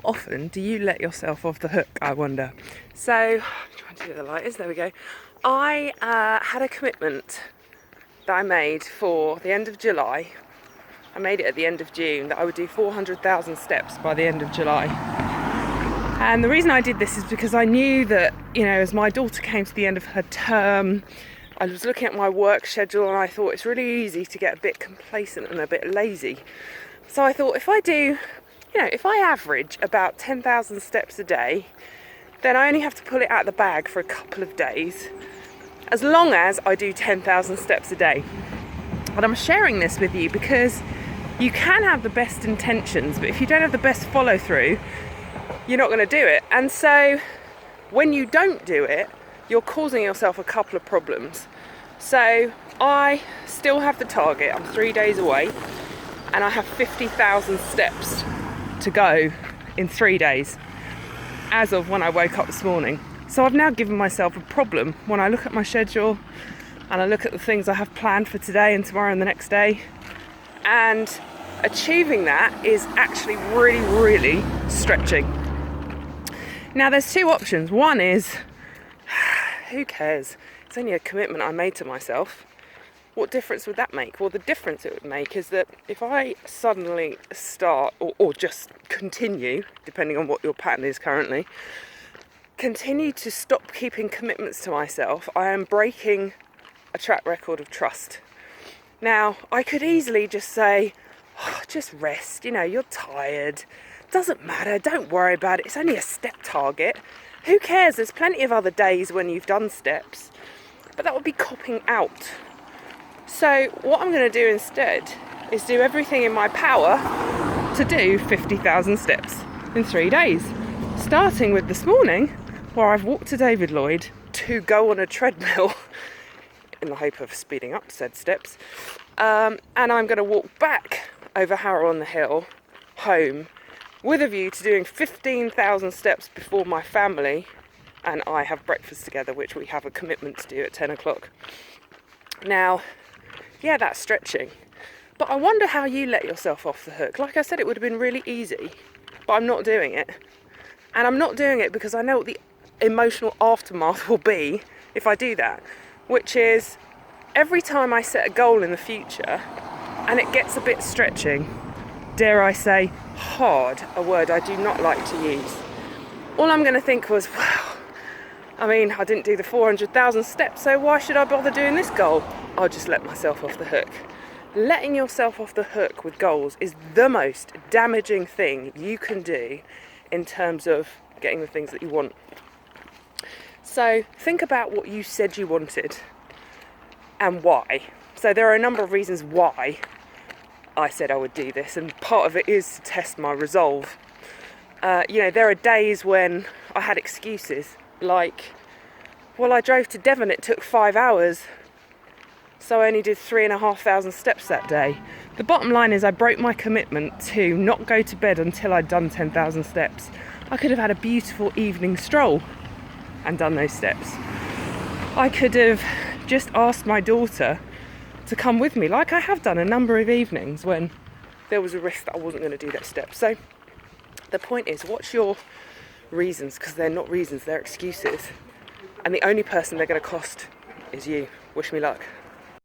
How often do you let yourself off the hook, I wonder? So, trying to do the lighters, there we go. I had a commitment that I made for the end of July. I made it at the end of June that I would do 400,000 steps by the end of July. And the reason I did this is because I knew that, as my daughter came to the end of her term, I was looking at my work schedule and I thought it's really easy to get a bit complacent and a bit lazy. So I thought if I average about 10,000 steps a day, then I only have to pull it out of the bag for a couple of days, as long as I do 10,000 steps a day. And I'm sharing this with you because you can have the best intentions, but if you don't have the best follow through, you're not going to do it. And so when you don't do it, you're causing yourself a couple of problems. So I still have the target. I'm 3 days away and I have 50,000 steps to go in 3 days as of when I woke up this morning. So I've now given myself a problem when I look at my schedule and I look at the things I have planned for today and tomorrow and the next day, and achieving that is actually really, really stretching. Now there's two options. One is, who cares? It's only a commitment I made to myself. What difference would that make? Well, the difference it would make is that if I suddenly start, or just continue, depending on what your pattern is currently, continue to stop keeping commitments to myself, I am breaking a track record of trust. Now, I could easily just say, just rest, you're tired, doesn't matter, don't worry about it, it's only a step target. Who cares? There's plenty of other days when you've done steps, but that would be copping out. So what I'm going to do instead is do everything in my power to do 50,000 steps in 3 days. Starting with this morning, where I've walked to David Lloyd to go on a treadmill in the hope of speeding up said steps. And I'm going to walk back over Harrow on the Hill home with a view to doing 15,000 steps before my family and I have breakfast together, which we have a commitment to do at 10 o'clock. Now, yeah, that's stretching, but I wonder how you let yourself off the hook. Like I said, it would have been really easy, but I'm not doing it. And I'm not doing it because I know what the emotional aftermath will be if I do that, which is every time I set a goal in the future and it gets a bit stretching, dare I say hard, a word I do not like to use, all I'm going to think was, wow, I didn't do the 400,000 steps, so why should I bother doing this goal? I'll just let myself off the hook. Letting yourself off the hook with goals is the most damaging thing you can do in terms of getting the things that you want. So think about what you said you wanted and why. So there are a number of reasons why I said I would do this, and part of it is to test my resolve. There are days when I had excuses like, well, I drove to Devon, it took 5 hours, so I only did 3,500 steps that day. The bottom line is I broke my commitment to not go to bed until I'd done 10,000 steps. I could have had a beautiful evening stroll and done those steps. I could have just asked my daughter to come with me, like I have done a number of evenings when there was a risk that I wasn't going to do those steps. So the point is, what's your reasons? Because they're not reasons, they're excuses. And the only person they're going to cost is you. Wish me luck.